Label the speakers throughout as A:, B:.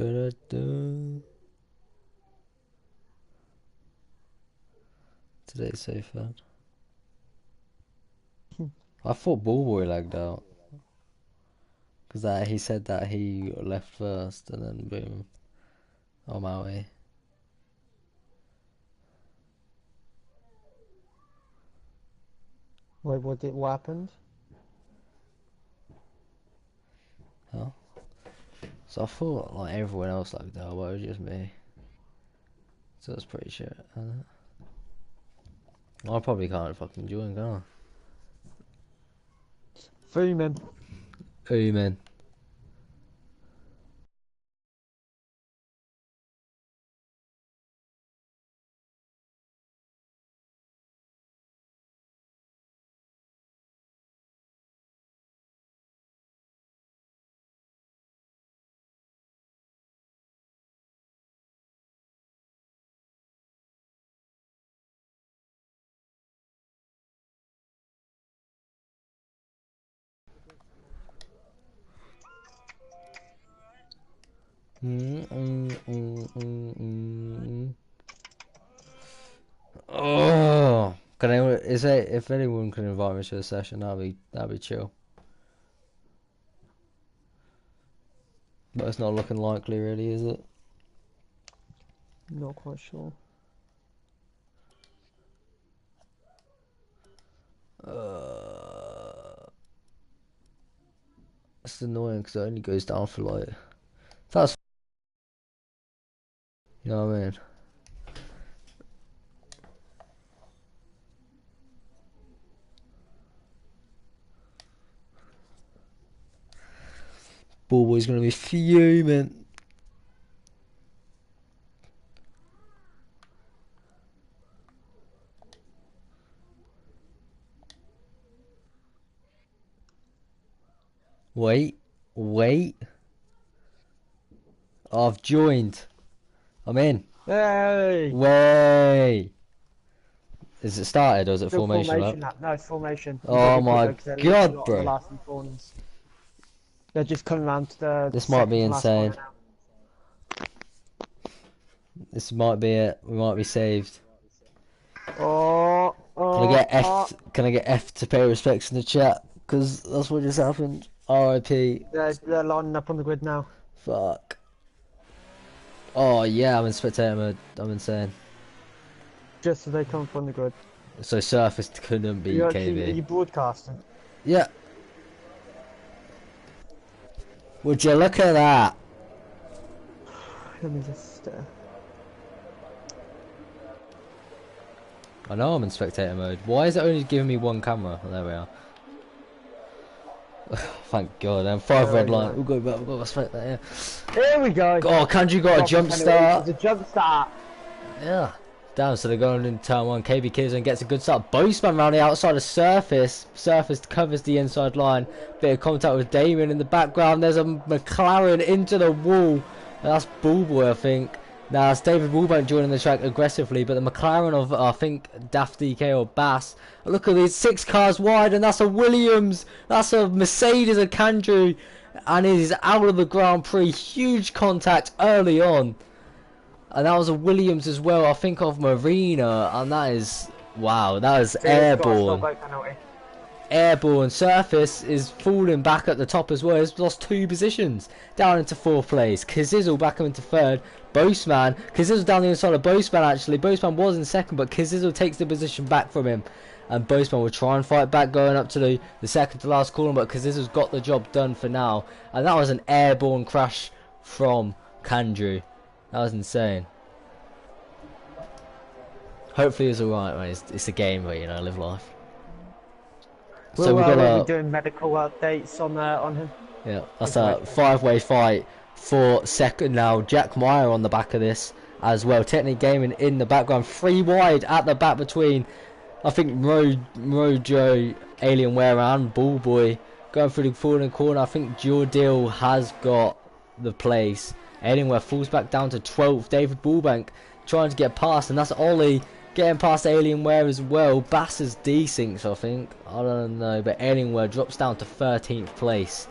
A: Da-da-da. Today's so fun. I thought Bullboy lagged out. Because he said that he left first and then boom. On my way.
B: Wait, what happened?
A: Huh? So I thought like everyone else lagged out, but it was just me. So it's pretty shit. I probably can't fucking join, can I?
B: Freeman.
A: Amen. Oh, can anyone? Is it if anyone can invite me to a session, that'd be chill. But it's not looking likely, really, is it?
B: Not quite sure.
A: It's annoying because it only goes down for like. That's. You know what I mean? Ballboy's gonna be fuming. Wait. I've joined. I'm in.
B: Hey!
A: Way. Is it started or is it
B: Still
A: formation up?
B: No, it's formation.
A: Oh my god,
B: on the
A: bro.
B: last few corners. They're just coming around to the
A: This might be insane.
B: now.
A: This might be it. We might be saved.
B: Oh,
A: Can I get F? Can I get F to pay respects in the chat? Because that's what just happened. R.I.P.
B: They're lining up on the grid now.
A: Fuck. Oh yeah, I'm in spectator mode. I'm insane.
B: Just as they come from the grid.
A: So Surface couldn't beat
B: Are
A: KB.
B: you broadcasting?
A: Yeah. Would you look at that?
B: Let me just.
A: I know I'm in spectator mode. Why is it only giving me one camera? Oh, there we are. Thank God. And 5 red line. We'll go back. We've got to respect that. Yeah.
B: Here we go.
A: Oh, Kanji got a jump start.
B: It's a jump start.
A: Yeah. Damn, so they're going in turn 1. KB kills and gets a good start. Boastman round the outside of Surface. Surface covers the inside line. Bit of contact with Damien in the background. There's a McLaren into the wall. That's Bullboy, I think. Now it's David Woolbank joining the track aggressively, but the McLaren of, I think, Daft DK or Bass. Look at these 6 cars wide, and that's a Williams. That's a Mercedes of Kandrew. And he's out of the Grand Prix. Huge contact early on. And that was a Williams as well, I think of Marina, and that is, wow, that is airborne. Airborne. Surface is falling back at the top as well. He's lost 2 positions, down into 4th place. Kazizzle back into 3rd. Boastman, Kazizzle down the inside of Boastman actually. Boastman was in 2nd, but Kazizzle takes the position back from him. And Boastman will try and fight back going up to the 2nd to last corner, but Kazizzle's got the job done for now. And that was an airborne crash from Kandrew. That was insane. Hopefully it's alright, mate. It's a game where, you know, live life.
B: So we're doing medical updates on him.
A: Yeah, that's a 5-way fight for 2nd now. Jack Meyer on the back of this as well. Technic Gaming in the background. 3 wide at the back between, I think, Mojo, Alienware and Bullboy. Going through the forward corner. I think Jordill has got the place. Alienware falls back down to 12th. David Bullbank trying to get past, and that's Ollie getting past Alienware as well. Bass is desyncs, I think. I don't know, but Alienware drops down to 13th place.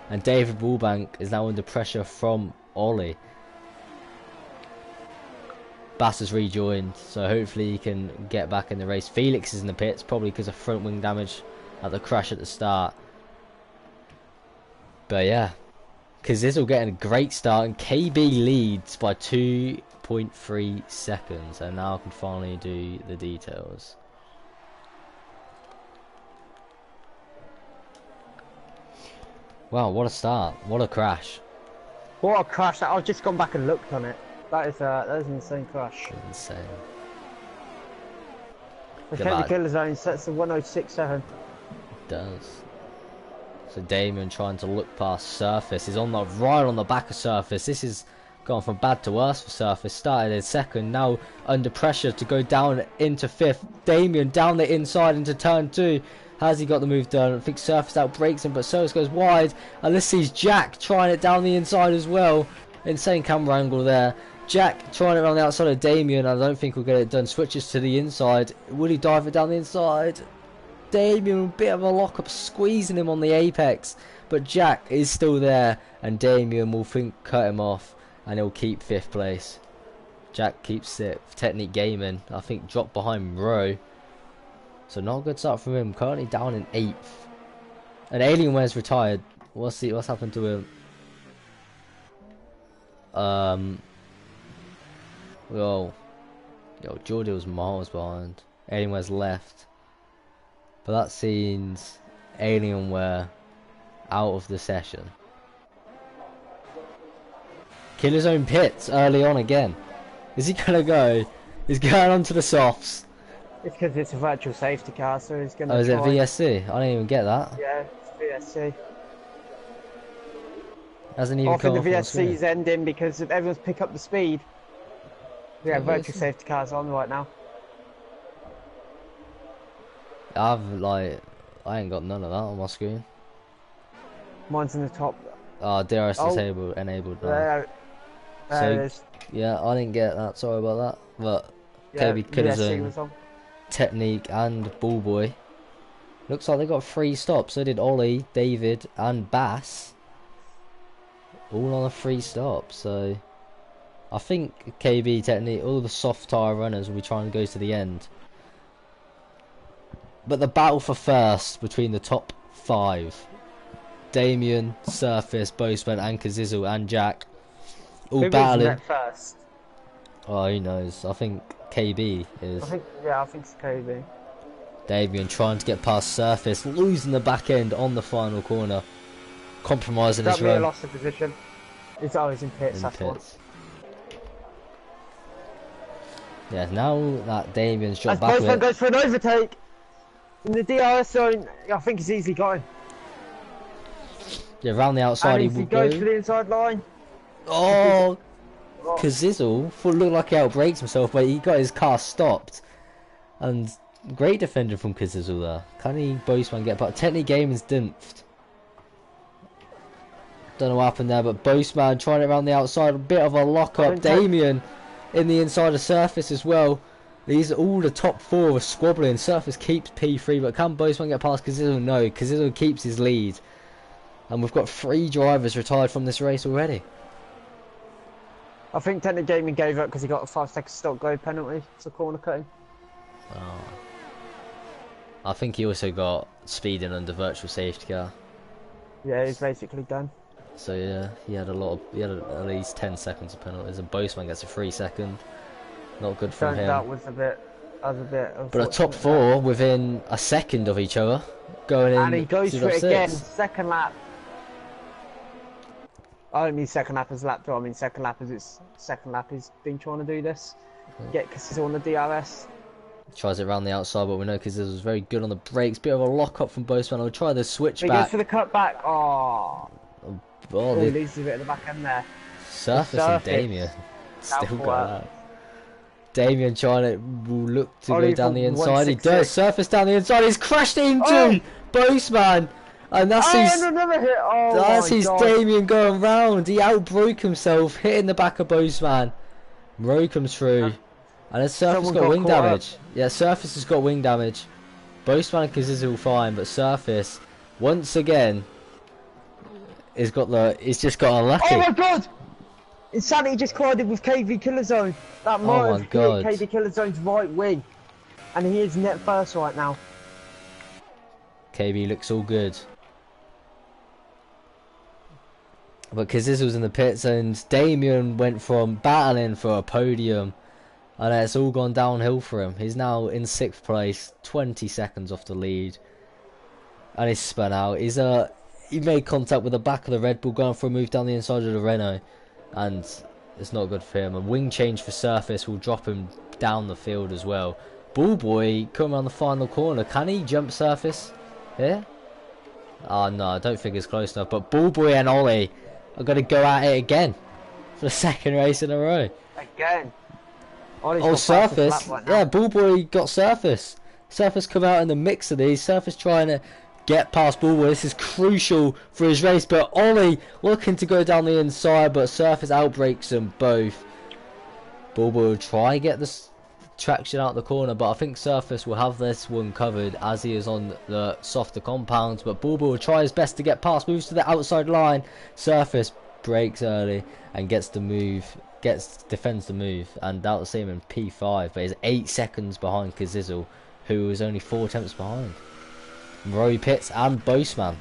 A: And David Bullbank is now under pressure from Ollie. Bass has rejoined, so hopefully he can get back in the race. Felix is in the pits, probably because of front wing damage at the crash at the start. But yeah, Kazizel getting a great start, and KB leads by 2.3 seconds, and now I can finally do the details. Wow, what a start! What a crash!
B: What a crash! I've just gone back and looked on it. That is an insane crash.
A: Insane.
B: The KB killer zone sets the 106.7.
A: It does. So Damien trying to look past Surface. He's on the right on the back of Surface. This is gone from bad to worse for Surface. Started in second, now under pressure to go down into fifth. Damien down the inside into turn 2. Has he got the move done? I think Surface outbreaks him, but Surface goes wide. And this sees Jack trying it down the inside as well. Insane camera angle there. Jack trying it around the outside of Damien. I don't think we'll get it done. Switches to the inside. Will he dive it down the inside? Damien, a bit of a lock-up, squeezing him on the apex. But Jack is still there. And Damien will cut him off. And he'll keep 5th place. Jack keeps 6th. Technique Gaming, I think, dropped behind Rowe. So not a good start from him. Currently down in 8th. And Alienware's retired. What's happened to him? Well, Geordie was miles behind. Alienware's left. But that seems Alienware out of the session. Killer's own pits early on again. Is he gonna go? He's going onto the softs.
B: It's because it's a virtual safety car, so he's gonna.
A: Oh, is it VSC? I didn't even get that.
B: Yeah, it's VSC.
A: Hasn't even
B: I think
A: come
B: the
A: off
B: VSC's ending because everyone's pick up the speed. Yeah, virtual safety cars on right now.
A: I ain't got none of that on my screen.
B: Mine's in the top.
A: Oh, DRS disabled, enabled now.
B: There it is.
A: Yeah, I didn't get that. Sorry about that. But
B: Yeah,
A: KB Killer's
B: VSC was on.
A: Technique and Bullboy. Looks like they got 3 stops. So did Ollie, David, and Bass. All on a 3 stop. So I think KB Technique, all the soft tyre runners will be trying to go to the end. But the battle for first between the top 5, Damien, Surface, Boastman, and Kazizel and Jack, all battling.
B: First?
A: Oh, who knows? I think KB is.
B: I think it's KB.
A: Damien trying to get past Surface, losing the back end on the final corner, compromising his run.
B: Lost the position. He's always in pits. That's one.
A: Yeah, now that Damien's dropped back.
B: Boastman goes for an overtake in the DRS zone. I think he's easily got him.
A: Yeah, around the outside
B: and
A: he will
B: goes
A: go.
B: for the inside line.
A: Oh, Kazizel looked like he outbrakes himself, but he got his car stopped. And great defender from Kazizel there. Can he Boastman get back? Technique Gaming's dimped. Don't know what happened there, but Boastman trying it around the outside. A bit of a lock-up. Damien in the inside of Surface as well. These are all the top 4 are squabbling. Surface keeps P3, but can Boastman get past Kazizel? No, Kazizel keeps his lead. And we've got 3 drivers retired from this race already.
B: I think Technic Gaming gave up because he got a 5-second stop go penalty for corner cutting.
A: Oh. I think he also got speeding under virtual safety car.
B: Yeah, he's basically done.
A: So yeah, he had at least 10 seconds of penalties, and Boastman gets a 3-second. Not good for him.
B: That was a bit
A: but a top 4 within a second of each other, going in.
B: And he goes for it again, second lap. I don't mean second lap as lap 2, I mean second lap as it's second lap he's been trying to do this. Get Kazizel on the DRS.
A: Tries it around the outside, but we know Kazizel was very good on the brakes. Bit of a lock up from Boastman. I'll try the switch back.
B: He goes for the cut back. Oh, he loses a bit at the back end there.
A: Surface and Damien still got that. Damien trying to look to go down the inside. He does. Surface down the inside. He's crashed into Boastman. And that's
B: another hit.
A: That's his Damien going round. He outbroke himself, hitting the back of Boastman. Rowe comes through. And then Surface got wing damage. Yeah, Surface has got wing damage. Boastman and Kazizel fine, but Surface, once again, he's just got unlucky.
B: Oh my god! Insanity just collided with KV Killer Zone. That might
A: Oh
B: have
A: my God.
B: hit KV Killer Zone's right wing. And he is net first right now.
A: KB looks all good. But because this was in the pit zones, Damien went from battling for a podium, and it's all gone downhill for him. He's now in 6th place, 20 seconds off the lead, and he's spun out. He made contact with the back of the Red Bull going for a move down the inside of the Renault, and it's not good for him. A wing change for Surface will drop him down the field as well. Bullboy coming around the final corner. Can he jump Surface here? Oh no, I don't think it's close enough. But Bullboy and Ollie are going to go at it again for the 2nd race in a row.
B: Again.
A: Oh, Surface. Right, yeah, Bullboy got Surface. Surface come out in the mix of these. Surface trying to get past Bullboy. This is crucial for his race. But Ollie looking to go down the inside, but Surface outbreaks them both. Bullboy will try and get this traction out the corner, but I think Surface will have this one covered as he is on the softer compounds. But Bullboy will try his best to get past, moves to the outside line. Surface breaks early and gets the move, defends the move, and that'll see him in P5, but he's 8 seconds behind Kazizzle, who was only 4 attempts behind. Rory Pitts and Boastman.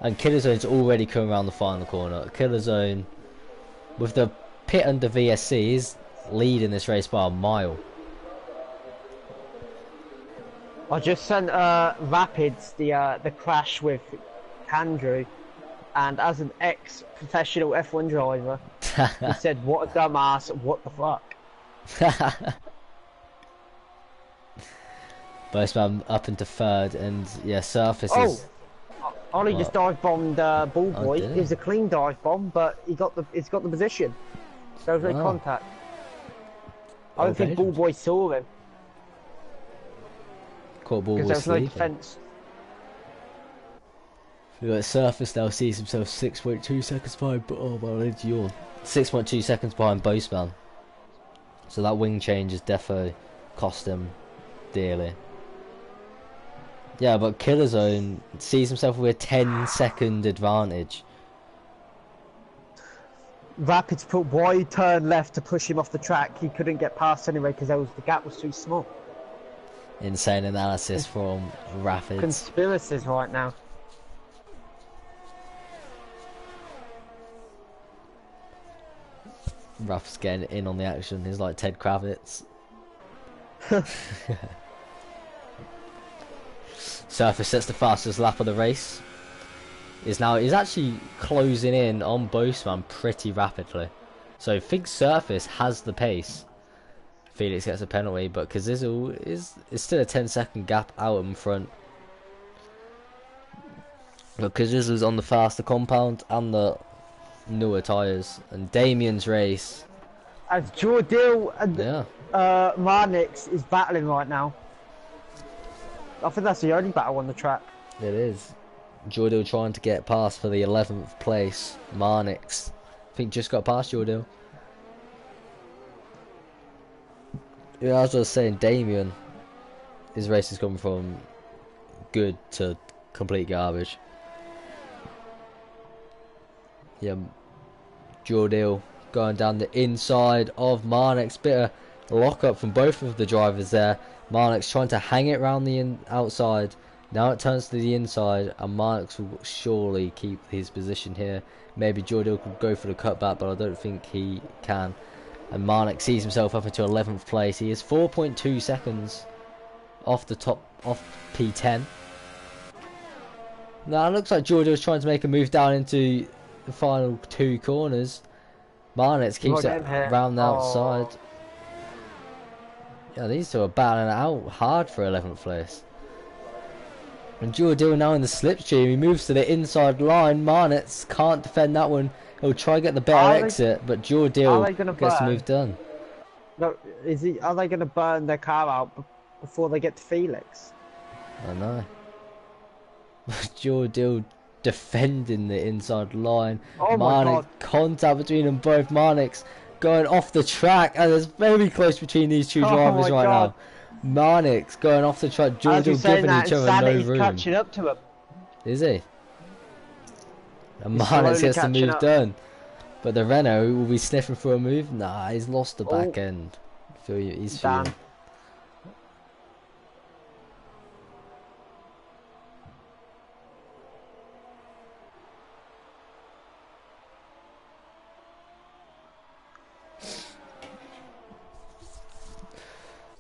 A: And Killer Zone's already come around the final corner. Killer Zone, with the pit under VSC, is leading this race by a mile.
B: I just sent Rapids the crash with Andrew, and as an ex-professional F1 driver, he said, "What a dumbass! What the fuck?"
A: Boastman up into 3rd, and yeah, Surface is.
B: Ollie just dive bombed Bullboy.
A: Oh,
B: It was a clean dive bomb, but he's got the position. There was no contact. I don't think Bullboy saw him.
A: Caught Bullboy
B: because there was no
A: sleeping.
B: defence.
A: Look, Surface now sees himself 6.2 seconds behind, but oh my lord, yawn. 6.2 seconds behind Boastman. So that wing change has defo cost him dearly. Yeah, but Killer Zone sees himself with a 10-second advantage.
B: Rapids put wide turn left to push him off the track. He couldn't get past anyway because the gap was too small.
A: Insane analysis from Rapids.
B: Conspiracies right now.
A: Ruff's getting in on the action. He's like Ted Kravitz. Surface sets the fastest lap of the race. He's actually closing in on Boastman pretty rapidly. So I think Surface has the pace. Felix gets a penalty, but Kazizzle is still a 10-second gap out in front. But Kazizzle's on the faster compound and the newer tyres. And Damien's race.
B: As Jordil and Marnix is battling right now. I think that's the only battle on the track.
A: It is. Jordil trying to get past for the 11th place. Marnix, I think, just got past Jordil. Yeah, as I was saying, Damien, his race has gone from good to complete garbage. Yeah, Jordil going down the inside of Marnix. Bit of lock up from both of the drivers there. Marnix trying to hang it round the outside. Now it turns to the inside, and Marnix will surely keep his position here. Maybe Jordil could go for the cutback, but I don't think he can. And Marnix sees himself up into 11th place. He is 4.2 seconds off the top, off P10. Now it looks like Jordil's trying to make a move down into the final 2 corners. Marnix keeps it round the outside. Yeah, these two are battling it out hard for 11th place. And Jordil now in the slipstream. He moves to the inside line. Marnix can't defend that one. He'll try to get the better exit, but Jordil gets the move done.
B: No, are they going to burn their car out before they get to Felix?
A: I know. Jordil defending the inside line.
B: Oh my God.
A: Contact between them both. Marnix going off the track, and it's very close between these two drivers right now. Marnix going off the track. Jordil giving each other no room.
B: Catching up to him.
A: Is he? And Marnix gets the move done. But the Renault will be sniffing for a move. Nah, he's lost the back
B: Oh.
A: end. Feel you? He's
B: Damn.
A: feeling.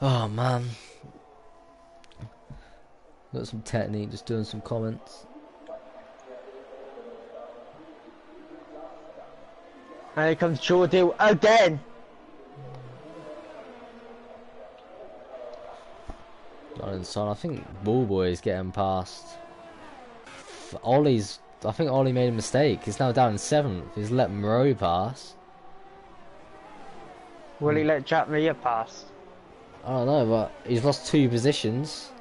A: Oh man. Got some technique, just doing some comments.
B: And here comes Jordan again.
A: Not inside. I think Bullboy is getting past. Ollie's. I think Ollie made a mistake. He's now down in 7th. He's let Moreau pass.
B: Will he let Jack Mia pass?
A: I don't know, but he's lost 2 positions.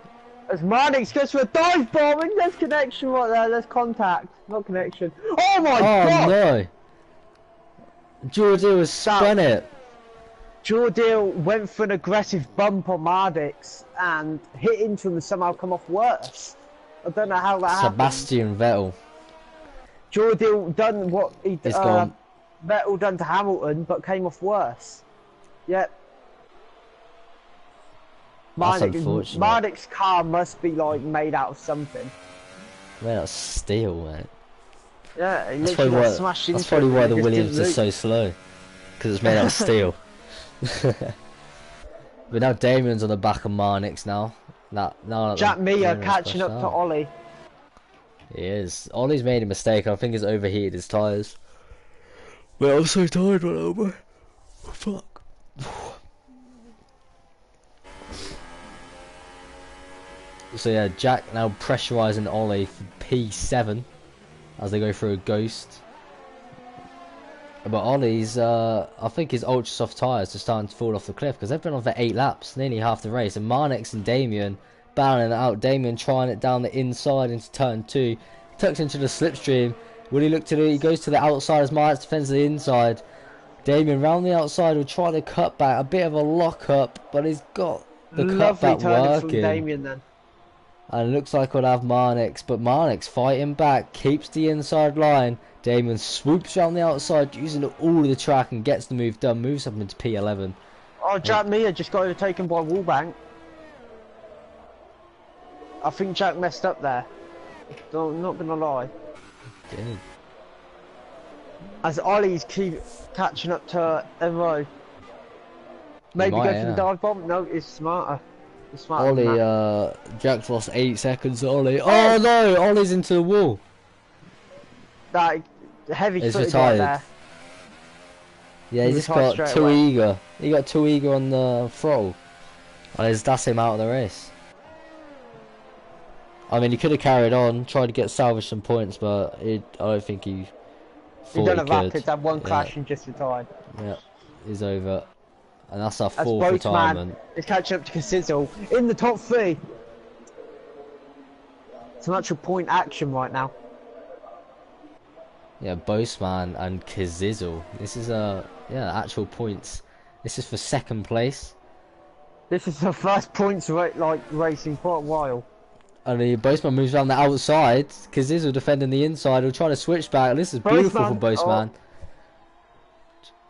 B: As Mardix goes for a dive bomb, and there's connection right there. There's contact, not connection. Oh my god!
A: Oh no! Jordan was spun it.
B: Jordan went for an aggressive bump on Mardix and hit into him and somehow come off worse. I don't know how that happened.
A: Sebastian Vettel.
B: Jordan done what he
A: Gone.
B: Vettel done to Hamilton, but came off worse. Yep.
A: That's unfortunate.
B: Mardix's car must be like made out of something.
A: Man, that's steel, man.
B: Yeah, he
A: That's
B: literally
A: probably
B: got
A: why,
B: smashed
A: that's
B: into
A: probably
B: it
A: why
B: and
A: the
B: it just
A: Williams
B: didn't
A: is so slow. Because it's made out of steel. But now Damien's on the back of Marnix now. Now
B: Jack Mia catching up to Ollie.
A: He is. Ollie's made a mistake. I think he's overheated his tyres. But I'm so tired right now, bro. Fuck. So yeah, Jack now pressurising Ollie for P7 as they go through a ghost. But Ollie's, I think his ultra soft tyres are starting to fall off the cliff because they've been on for 8 laps, nearly half the race. And Marnix and Damien battling it out. Damien trying it down the inside into turn 2, tucks into the slipstream. Will he look to the? He goes to the outside as Marnix defends the inside. Damien round the outside will try to cut back, a bit of a lock up, but he's got the
B: Lovely
A: cutback
B: turning
A: working.
B: from Damien then.
A: And it looks like we'll have Marnix, but Marnix fighting back, keeps the inside line. Damien swoops around the outside using all of the track and gets the move done, moves up into P11.
B: Oh, Jack Mia just got overtaken by Wallbank. I think Jack messed up there. Not gonna lie.
A: Did.
B: As Ollie's keep catching up to Evo. Maybe
A: might,
B: go for the dive bomb? No, it's smarter. It's smarter
A: Ollie,
B: than that.
A: Jack's lost 8 seconds to Ollie. Oh no, Ollie's into the wall.
B: That heavy
A: He's
B: footed
A: retired.
B: right there.
A: Yeah, he just got too eager. He got too eager on the throttle. And that's him out of the race. I mean, he could have carried on, tried to get salvage some points, but I don't think he thought
B: He done a
A: could.
B: rapid, had one crash and just retired.
A: Yeah, he's over. And that's our
B: As
A: 4th retirement.
B: Boatman is catching up to Sizzle in the top 3. It's an actual point action right now.
A: Yeah, Boseman and Kazizzle. This is actual points. This is for 2nd place.
B: This is the first points racing quite a while.
A: And the Boseman moves around the outside. Kazizzle defending the inside. He'll try to switch back. This is beautiful for Boseman.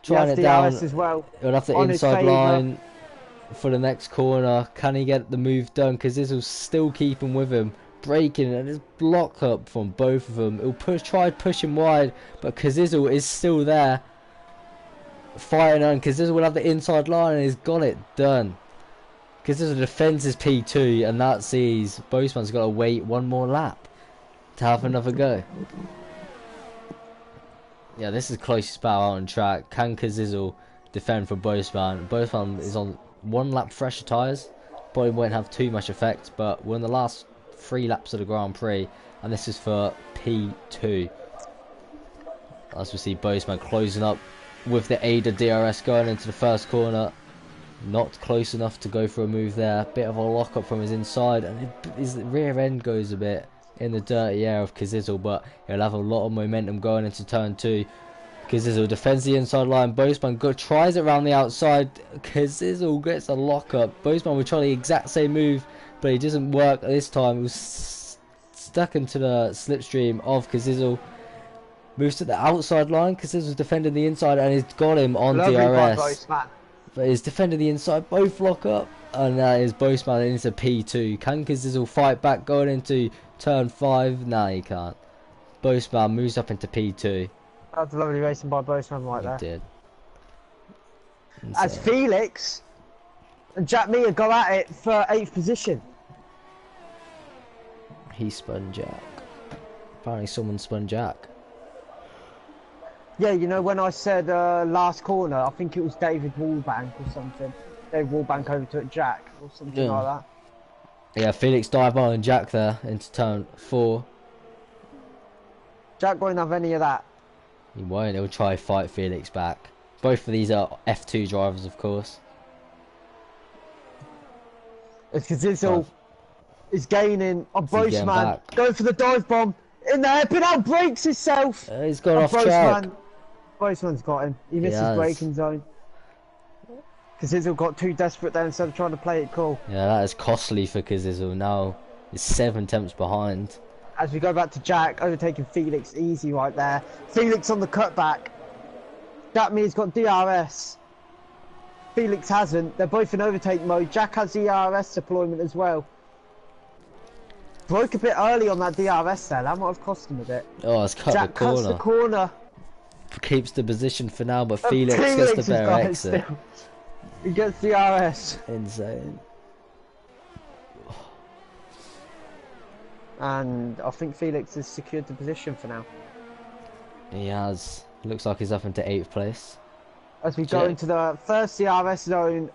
A: Trying it down.
B: as well.
A: He'll have the
B: On his
A: inside
B: favour.
A: line for the next corner. Can he get the move done? Kazizzle's still keeping with him. Braking, and there's block up from both of them. He'll try to push him wide, but Kazizzle is still there. Fighting on. Kazizzle will have the inside line and he's got it done. Kazizzle defends his P2 and that sees Boseman's got to wait one more lap to have another go. Yeah, this is the closest battle out on track. Can Kazizzle defend for Boseman? Boseman is on 1 lap fresher tyres. Probably won't have too much effect, but we're in the last 3 laps of the Grand Prix, and this is for P2. As we see Boseman closing up with the Ada DRS going into the first corner. Not close enough to go for a move there. Bit of a lock up from his inside, and his rear end goes a bit in the dirty air of Kazizzle, but he'll have a lot of momentum going into turn 2. Kazizzle defends the inside line. Boseman tries it around the outside. Kazizzle gets a lock up. Boseman will try the exact same move, but it doesn't work this time. It was stuck into the slipstream of Kazizzle. Moves to the outside line because this was defending the inside and he's got him on
B: Lovely by
A: DRS.
B: Boseman.
A: But he's defending the inside, both lock up. And that is Boseman into P2. Can Kazizel fight back going into turn 5? Nah, he can't. Boseman moves up into P2.
B: That's lovely racing by Boseman right there.
A: He did.
B: As Felix and Jack Mia go at it for 8th position.
A: He spun Jack. Apparently someone spun Jack.
B: Yeah, you know when I said last corner, I think it was David Wallbank or something. David Wallbank overtook Jack or something like that.
A: Yeah, Felix dive on Jack there into turn 4.
B: Jack won't have any of that.
A: He won't, he'll try fight Felix back. Both of these are F2 drivers, of course.
B: It's Kazizel is gaining on Boseman. Going for the dive bomb in the hairpin out, breaks himself.
A: He's gone off track.
B: Boseman's got him. He missed his braking zone. Kazizel got too desperate there instead of trying to play it cool.
A: Yeah, that is costly for Kazizel. Now he's 7 attempts behind.
B: As we go back to Jack, overtaking Felix easy right there. Felix on the cutback. That means he's got DRS. Felix hasn't. They're both in overtake mode. Jack has DRS deployment as well. Broke a bit early on that DRS there. That might have cost him a bit.
A: Oh, it's cut
B: Jack
A: the corner.
B: cuts the corner.
A: Keeps the position for now, but Felix gets the better exit.
B: Still. He gets DRS.
A: Insane.
B: And I think Felix has secured the position for now.
A: He has. Looks like he's up into 8th place.
B: As we go into the first DRS zone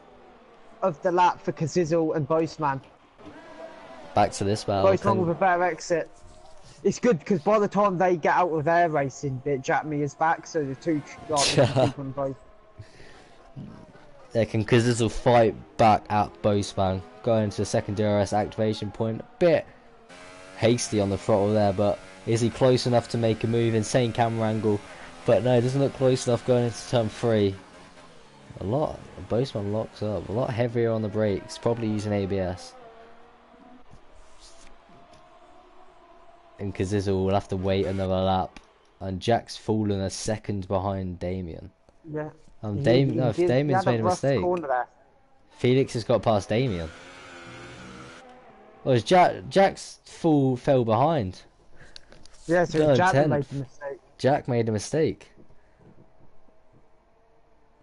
B: of the lap for Kazizel and Boseman.
A: Back to this battle.
B: Boseman with a better exit. It's good because by the time they get out of their racing bit, Jack Mia's back, so the two drivers can keep on both.
A: Yeah, can Kazizel fight back at Boseman? Going into the second DRS activation point. A bit hasty on the throttle there, but is he close enough to make a move? Insane camera angle. But no, it doesn't look close enough going into turn 3. Boseman locks up. A lot heavier on the brakes. Probably using ABS. And Kazizel will have to wait another lap. And Jack's fallen a second behind Damien.
B: Yeah.
A: Damien's made a mistake. Felix has got past Damien. Well, Jack's fell behind.
B: Yeah, so Jack made a mistake.
A: Jack made a mistake.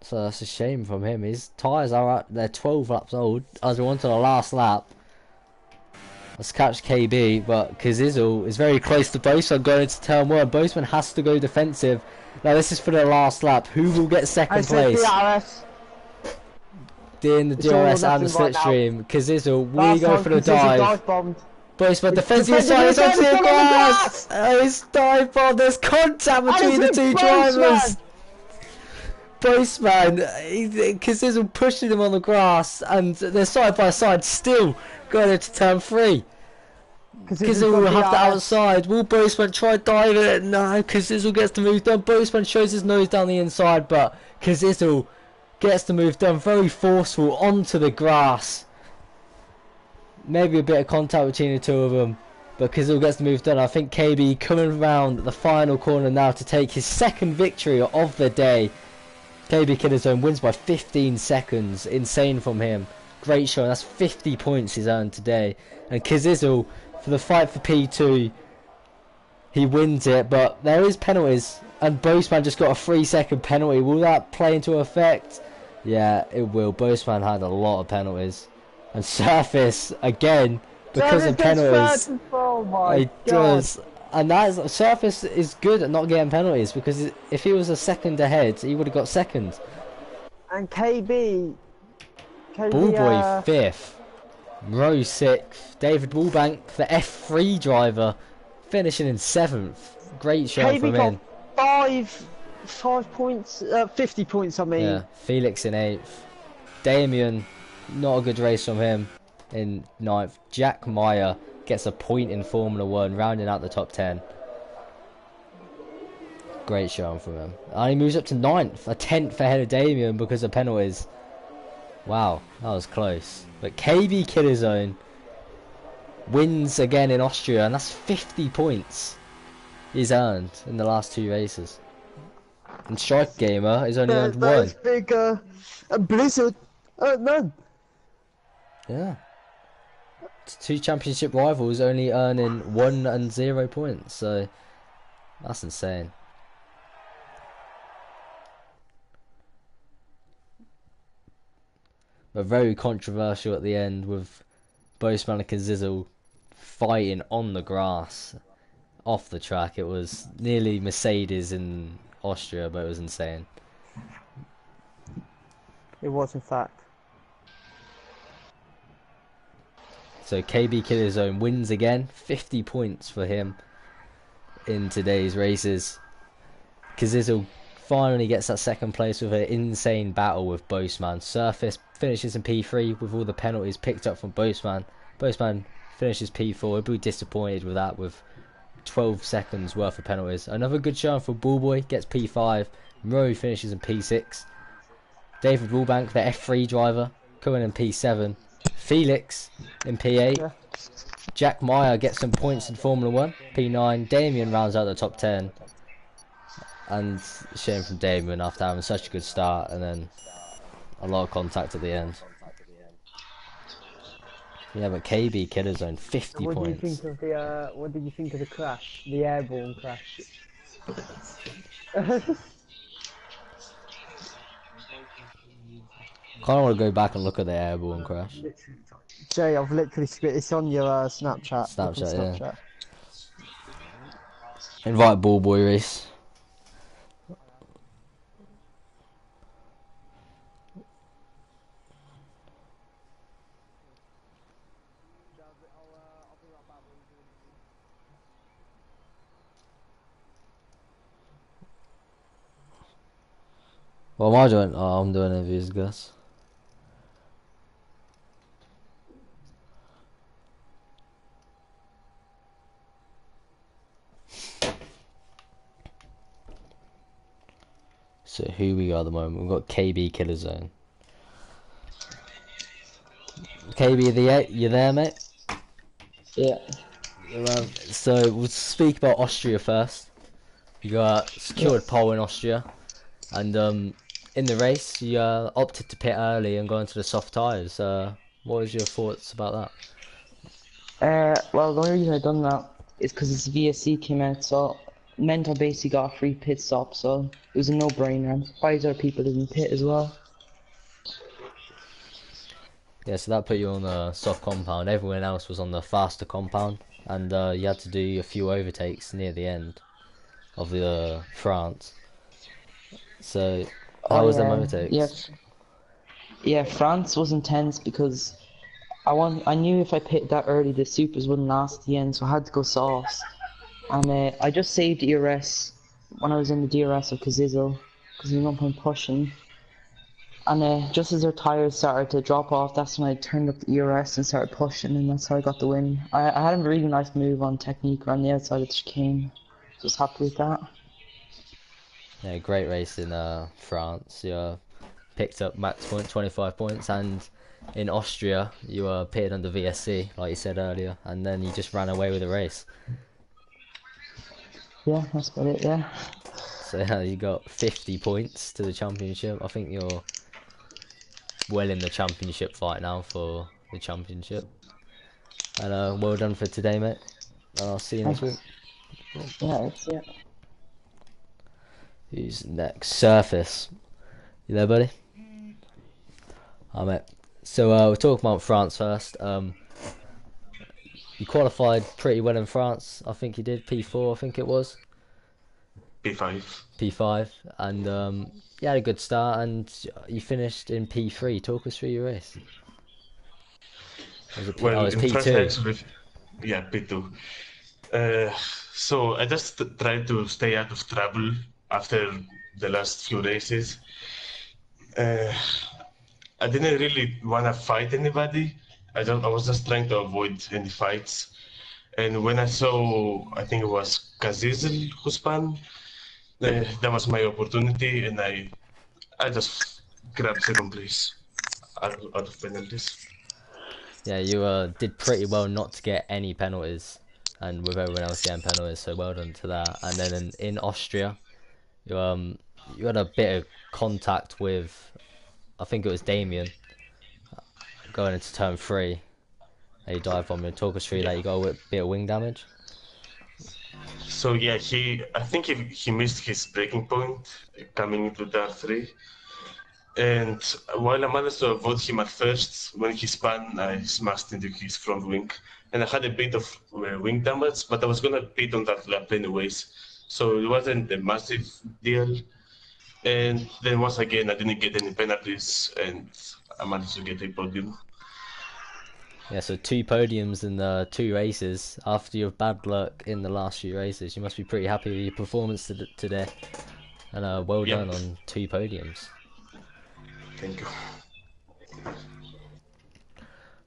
A: So that's a shame from him. His tyres are they're 12 laps old as we want to the last lap. Let's catch KB, but Kazizel is very close to Boseman going into turn 1. Boseman has to go defensive. Now this is for the last lap. Who will get second place?
B: DRS.
A: In the DRS and the slipstream. Kazizel, will go for the dive? Boseman defends the inside, it's onto the grass! Oh, it's dive bomb, there's contact between the two drivers! Boseman, Kazizel pushing him on the grass, and they're side by side still going into turn 3. Kazizel will have the outside. Will Boseman try diving it? No, Kazizel gets the move done. Boseman shows his nose down the inside, but Kazizel gets the move done. Very forceful onto the grass. Maybe a bit of contact between the two of them, but Kazizel gets the move done. I think KB coming round the final corner now to take his second victory of the day. KB Killazone wins by 15 seconds. Insane from him. Great show. That's 50 points he's earned today. And Kazizel, for the fight for P2, he wins it, but there is penalties. And Boseman just got a 3-second penalty. Will that play into effect? Yeah, it will. Boseman had a lot of penalties. And Surface, again, because of penalties,
B: oh my
A: he does. And that Surface is good at not getting penalties, because if he was a second ahead, he would have got second.
B: And KB
A: Ballboy 5th, Rose 6th, David Wallbank, the F3 driver, finishing in 7th. Great show
B: KB
A: from him.
B: Got 5 points, 50 points. I mean.
A: Yeah, Felix in 8th. Damien, not a good race from him in 9th. Jack Meyer gets a point in Formula 1, rounding out the top 10. Great showing from him. And he moves up to 9th, a 10th ahead of Damien because of penalties. Wow, that was close. But KB Killazone wins again in Austria, and that's 50 points. he's earned in the last 2 races. And Strike Gamer has only earned
B: That
A: 1.
B: is big, and Blizzard, none.
A: Yeah. 2 championship rivals only earning 1 and 0 points, so that's insane. But very controversial at the end with Boastman and Kazizel fighting on the grass off the track. It was nearly Mercedes in Austria, but it was insane.
B: It was, in fact.
A: So KB Killer Zone wins again, 50 points for him in today's races. Kazizel finally gets that 2nd place with an insane battle with Boastman. Surface finishes in P3 with all the penalties picked up from Boastman. Boastman finishes P4. He'll be disappointed with that, with 12 seconds worth of penalties. Another good showing for Bullboy, gets P5. Murray finishes in P6. David Woolbank, the F3 driver, coming in P7. Felix in P8.
B: Yeah.
A: Jack Meyer gets some points in Formula 1, P9. Damien rounds out the top 10. And shame from Damien after having such a good start and then a lot of contact at the end. Yeah, but KB Killer Zone, 50
B: What
A: points.
B: do you think of the, what did you think of the crash? The airborne crash?
A: Kind of want to go back and look at the airborne crash.
B: Jay, I've literally it's on your Snapchat.
A: Snapchat, yeah. Invite Bullboy race. What am I doing? Oh, I'm doing interviews, Gus. So who we got at the moment? We've got KB Killer Zone. KB, you there, mate?
C: Yeah.
A: So we'll speak about Austria first. You got secured pole in Austria, and in the race you opted to pit early and go into the soft tyres. What was your thoughts about
C: Well, the only reason I done that is because this VSC came out, so it meant I basically got a free pit stop, so it was a no-brainer. I'm surprised other people didn't pit as well.
A: that? Yeah, so that put you on the soft compound. Everyone else was on the faster compound, and you had to do a few overtakes near the end of the France. So how was them overtakes?
C: Yes. Yeah, France was intense because I knew if I pitted that early, the supers wouldn't last at the end, so I had to go soft. And I just saved ERS when I was in the DRS of Kazizel, because there's no point pushing. And just as their tyres started to drop off, that's when I turned up the ERS and started pushing, and that's how I got the win. I had a really nice move on technique around the outside of the chicane. Just happy with that.
A: Yeah, great race in France. You picked up max point, 25 points, and in Austria you pitted under VSC, like you said earlier, and then you just ran away with the race.
C: Yeah, that's about it, yeah.
A: So yeah, you got 50 points to the championship. I think you're well in the championship fight now for the championship. And well done for today, mate. I'll see you next week.
C: Yeah, yeah.
A: Who's next? Surface. You there, buddy? Hi, mate. So we're talking about France first. You qualified pretty well in France. I think you did P4. I think it was
D: P5.
A: P5, and you had a good start, and you finished in P3. Talk us through your race. Was it
D: Well,
A: it was
D: in
A: P2.
D: first legs with, yeah, P2. So I just tried to stay out of trouble after the last few races. I didn't really want to fight anybody. I was just trying to avoid any fights. And when I saw, I think it was Kazizel who spun, that was my opportunity, and I just grabbed second place out of penalties.
A: Yeah, you did pretty well not to get any penalties and with everyone else getting penalties. So well done to that. And then in Austria, you had a bit of contact with, I think it was Damien, going into turn 3. And he dive bomb. Talk us through
D: Yeah.
A: that. You got a bit of wing damage.
D: So yeah, I think he missed his breaking point coming into the 3. And while I managed to avoid him at first, when he spun, I smashed into his front wing. And I had a bit of wing damage, but I was gonna pit on that lap anyways. So it wasn't a massive deal. And then once again, I didn't get any penalties, and I managed to get a podium.
A: Yeah, so 2 podiums in the 2 races. After your bad luck in the last few races, you must be pretty happy with your performance today. And well done
D: Yep.
A: on 2 podiums.
D: Thank you.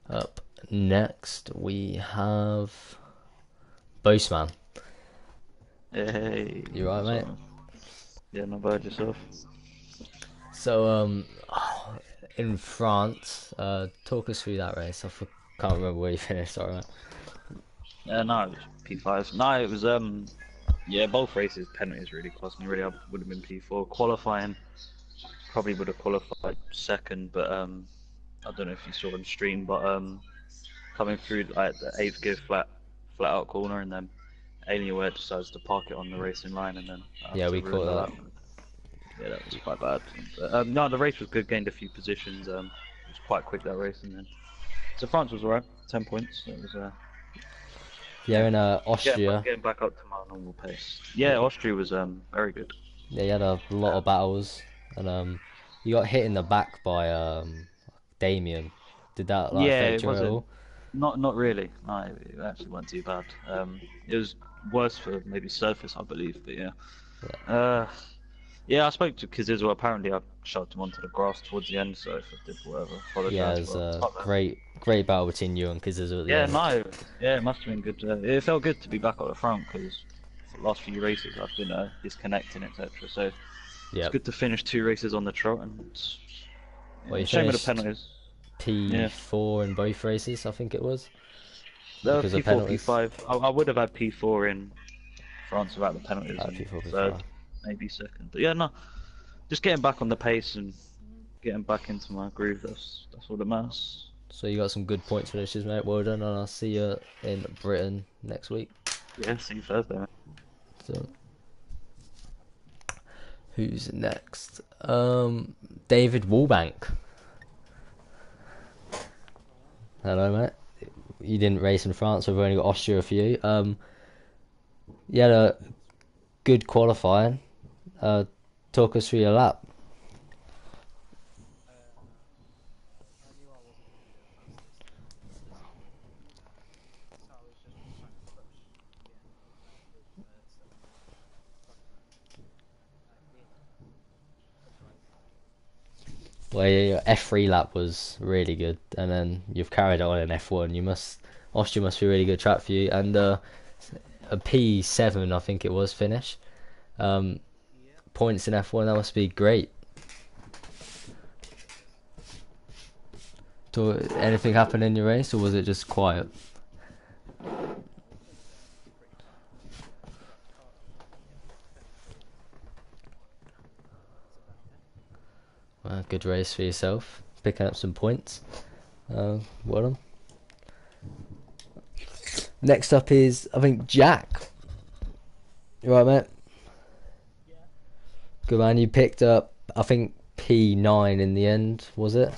A: Up next, we have Boastman.
E: Hey.
A: You right, mate?
E: Yeah, not bad yourself.
A: So, in France, talk us through that race. Can't remember where you finished. Sorry, mate.
E: No, it was P5. No, it was yeah, both races penalties really cost me. Really, I would have been P4. Qualifying, probably would have qualified second, but I don't know if you saw on stream, but coming through like the 8th gear flat out corner, and then Alienware decides to park it on the racing line, and then I have
A: Yeah,
E: to
A: we
E: ruin
A: caught
E: the
A: that.
E: lap. Yeah, that was quite bad. But, no, the race was good. Gained a few positions. It was quite quick that race, and then so France was alright. 10 points. It was
A: Yeah, in Austria.
E: getting back up to my normal pace. Yeah, Austria was very good.
A: Yeah, you had a lot of battles, and you got hit in the back by Damien. Did that
E: Yeah,
A: affect
E: it
A: you at
E: wasn't
A: all?
E: not really. No, it actually wasn't too bad. It was worse for maybe surface, I believe. But yeah, yeah, I spoke to Kazizo. Apparently, I shoved him onto the grass towards the end. So if I did whatever,
A: Yeah,
E: apologise.
A: it was
E: But
A: a
E: top man.
A: great battle between you and Kizizu at the
E: Yeah,
A: end.
E: no, yeah, it must have been good. It felt good to be back at the front because the last few races I've been disconnecting, etc. So it's
A: Yep.
E: good to finish 2 races on the trot, and
A: Well, you
E: shame of the
A: finished
E: penalties. Yeah.
A: P4 in both races, I think it was,
E: There were
A: because of
E: P4,
A: penalties.
E: P5. I would have had P4 in France without the penalties, and
A: P4,
E: third,
A: P5.
E: maybe second. But yeah, no, just getting back on the pace and getting back into my groove. That's all that matters.
A: So you got some good points finishes, mate. Well done, and I'll see you in Britain next week.
E: Yeah, see you Thursday. Man.
A: So, who's next? David Wallbank. Hello, mate. You didn't race in France, so we've only got Austria for you. You had a good qualifying. Talk us through your lap. Well, yeah, your F3 lap was really good, and then you've carried on in F1. Austria must be a really good track for you, and a P7, I think it was, finish. Points in F1, that must be great. Anything happen in your race, or was it just quiet? Good race for yourself, picking up some points. Well done. Next up is, I think, Jack. You right, mate? Good man, you picked up, I think, P9 in the end, was it?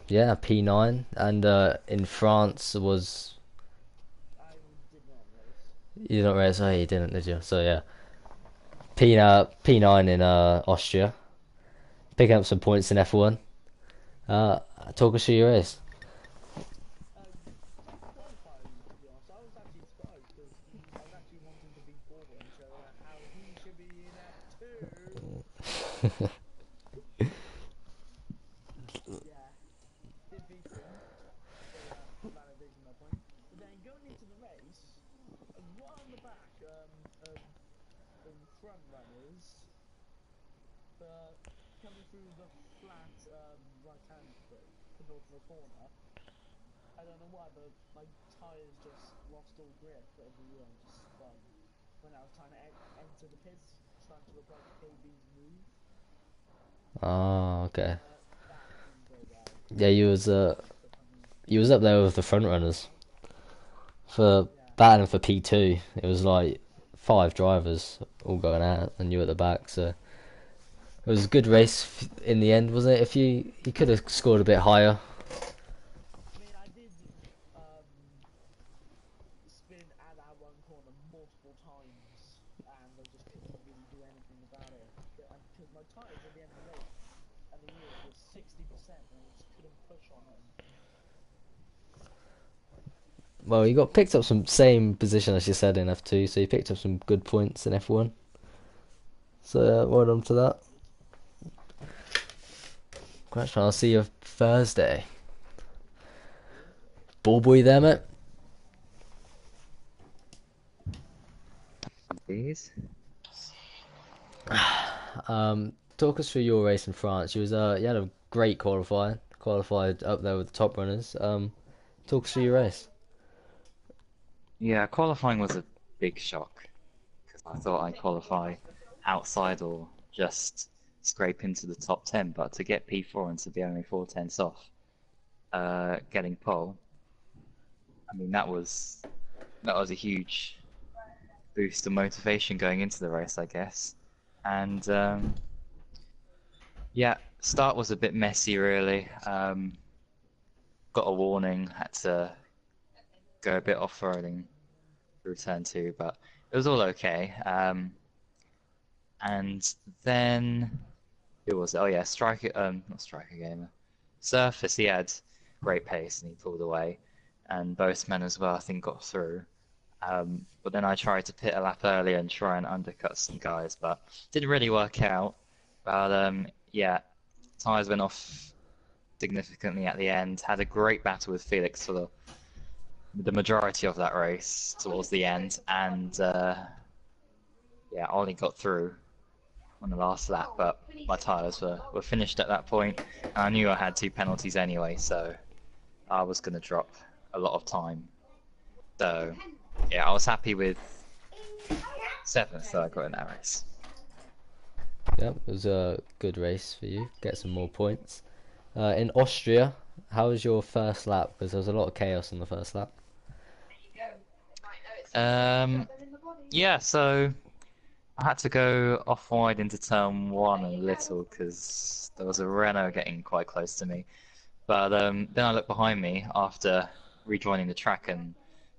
A: Yeah, P9, and in France was... You didn't race? Oh, you didn't, did you? So yeah, P9 in Austria, picking up some points in F1. Talk us through your race.
F: I don't know why, but my tyres just lost all grip at the wheel. Just spun when I was trying to enter the pits, trying to look like KB's move.
A: Oh, okay.
F: That didn't go well.
A: Yeah, you was up there with the front runners for battling for P2. It was like 5 drivers all going out, and you at the back. So it was a good race in the end, wasn't it? If you could have scored a bit higher.
F: I mean, I did spin at that one corner multiple times, and I just couldn't really do anything about it. Because my tyres at the end of the race and the wheels were 60%, and I just couldn't push on them.
A: Well, you got picked up some same position as you said in F2, so you picked up some good points in F1. So well done to that. Crash, I'll see you Thursday. Ball boy there, mate.
G: Please.
A: Talk us through your race in France. You had a great qualified up there with the top runners. Talk us through your race.
G: Yeah, qualifying was a big shock because I thought I'd qualify outside or just scrape into the top 10, but to get P4 and to be only 4 tenths off, getting pole, I mean that was a huge boost of motivation going into the race, I guess. And yeah, start was a bit messy really. Got a warning, had to go a bit off-roading through turn 2, but it was all okay. And then who was it? Oh yeah, not Striker Gamer. Surface, he had great pace and he pulled away, and Boastman as well, I think, got through. But then I tried to pit a lap earlier and try and undercut some guys, but didn't really work out. But yeah, tyres went off significantly at the end. Had a great battle with Felix for the majority of that race towards the end, and yeah, Ollie got through on the last lap, but my tyres were finished at that point, and I knew I had 2 penalties anyway, so I was going to drop a lot of time. So yeah, I was happy with 7th that I got in that race.
A: Yeah, it was a good race for you. Get some more points. In Austria, how was your first lap? Because there was a lot of chaos on the first lap.
G: Yeah, so I had to go off wide into turn 1 a little because there was a Renault getting quite close to me. But then I looked behind me after rejoining the track, and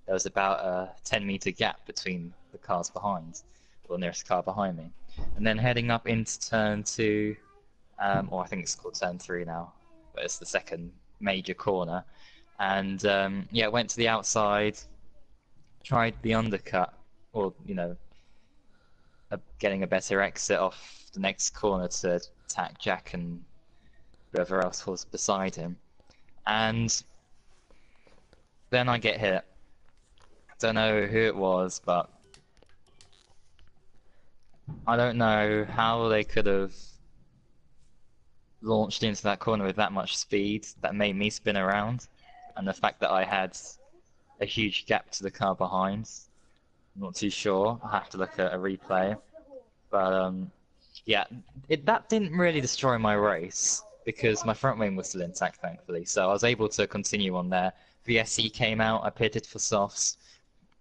G: there was about a 10-meter gap between the cars behind, or the nearest car behind me. And then heading up into turn 2, or I think it's called turn 3 now, but it's the second major corner. And yeah, went to the outside, tried the undercut, or getting a better exit off the next corner to attack Jack and whoever else was beside him. And then I get hit. Don't know who it was, but I don't know how they could have launched into that corner with that much speed that made me spin around, and the fact that I had a huge gap to the car behind. I'm not too sure. I have to look at a replay. But yeah, that didn't really destroy my race because my front wing was still intact, thankfully. So I was able to continue on there. VSC came out. I pitted for softs.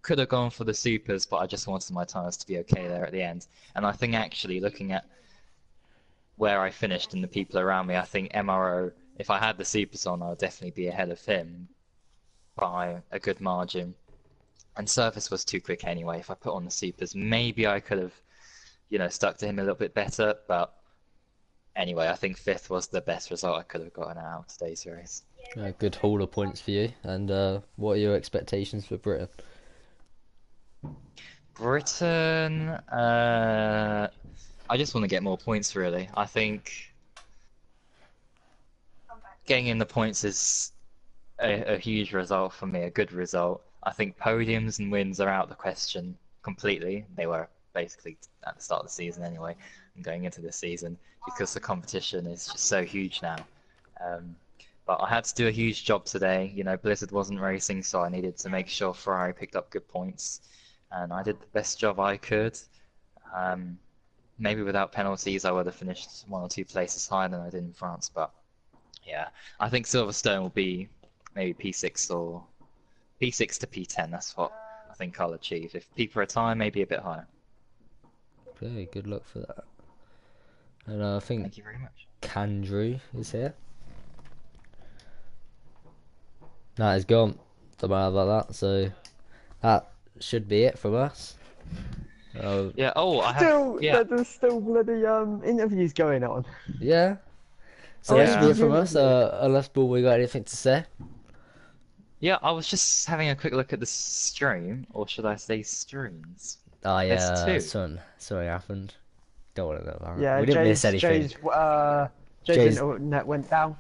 G: Could have gone for the supers, but I just wanted my tyres to be okay there at the end. And I think actually looking at where I finished and the people around me, I think MRO, if I had the supers on, I would definitely be ahead of him by a good margin. And Surface was too quick anyway. If I put on the supers, maybe I could have, stuck to him a little bit better. But anyway, I think 5th was the best result I could have gotten out of today's race.
A: Good haul of points for you. And what are your expectations for Britain?
G: Britain, I just want to get more points, really. I think getting in the points is a huge result for me, a good result. I think podiums and wins are out of the question completely. They were basically at the start of the season anyway, and going into this season, because the competition is just so huge now. But I had to do a huge job today. You know, Blizzard wasn't racing, so I needed to make sure Ferrari picked up good points, and I did the best job I could. Maybe without penalties, I would have finished 1 or 2 places higher than I did in France. But yeah, I think Silverstone will be maybe P6 or P6 to P10. That's what I think I'll achieve. If P for a time, maybe a bit higher.
A: Okay, good luck for that. And I think
G: Thank you very much.
A: Candrew is here. No, he's gone. Don't matter about that. So that should be it from us.
G: Yeah. Oh, I have. Yeah.
B: There's still bloody interviews going on.
A: Yeah. So
B: Oh,
A: that should be
G: yeah.
A: it from us. Unless Bull, we got anything to say?
G: Yeah, I was just having a quick look at the stream, or should I say streams?
A: Oh yeah,
G: There's 2.
A: something happened. Don't want to know about it.
B: Yeah,
A: We didn't miss anything.
B: Jay's internet went down.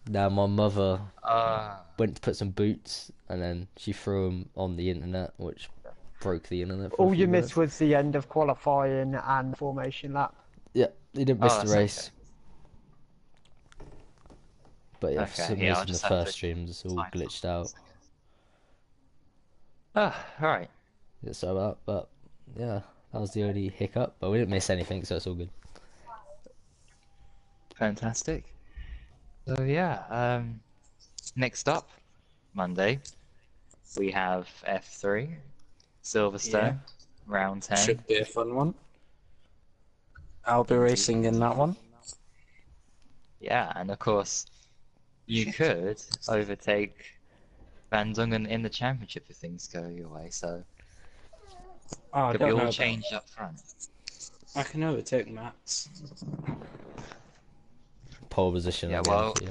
A: Now my mother
G: Uh,
A: went to put some boots, and then she threw them on the internet, which broke the internet. For a
B: All
A: few
B: you
A: minutes.
B: missed was the end of qualifying and formation lap.
A: Yeah, you didn't miss the
G: that's
A: race.
G: okay.
A: But yeah,
G: Okay,
A: for some
G: yeah, I'll
A: reason the
G: just have
A: first
G: to
A: streams it's all
G: sign
A: glitched
G: something.
A: out.
G: Alright.
A: Yeah, so that, but yeah, that was the only hiccup. But we didn't miss anything, so it's all good.
G: Fantastic. So yeah, next up, Monday, we have F3, Silverstone, round 10.
H: Should be a fun one. I'll be racing in that one.
G: Yeah, and of course, you could overtake Van Dongen in the championship if things go your way, so
H: Oh, I
G: could be
H: don't know
G: all
H: about
G: changed up front.
H: I can overtake Max.
A: Pole position.
G: Yeah,
A: again
G: well,
A: for you.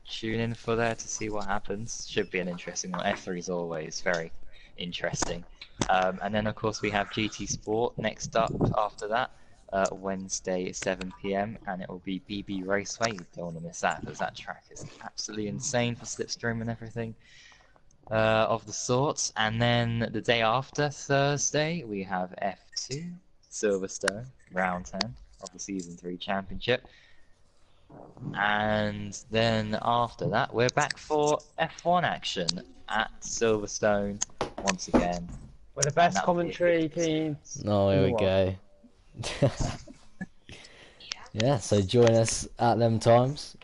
G: tune in for there to see what happens. Should be an interesting one. F3 is always very interesting. And then, of course, we have GT Sport next up after that, Wednesday at 7 PM, and it will be BB Raceway. You don't want to miss that, because that track is absolutely insane for slipstream and everything of the sorts. And then the day after, Thursday, we have F2, Silverstone, round 10 of the Season 3 Championship. And then after that, we're back for F1 action at Silverstone once again.
B: With the best
G: And that'll be a
B: commentary
G: good
B: team.
A: Oh, here we
B: What?
A: go. Yeah, so join us at them times.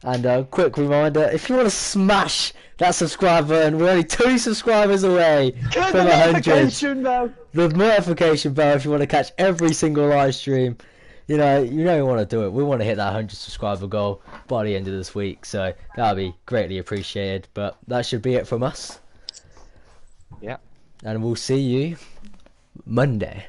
A: And a quick reminder, if you want to smash that subscribe button, we're only 2 subscribers away
B: Turn
A: from
B: the
A: 100.
B: notification bell.
A: The notification bell if you want to catch every single live stream. You know you want to do it. We want to hit that 100 subscriber goal by the end of this week, so that'll be greatly appreciated. But that should be it from us.
G: Yeah.
A: And we'll see you Monday.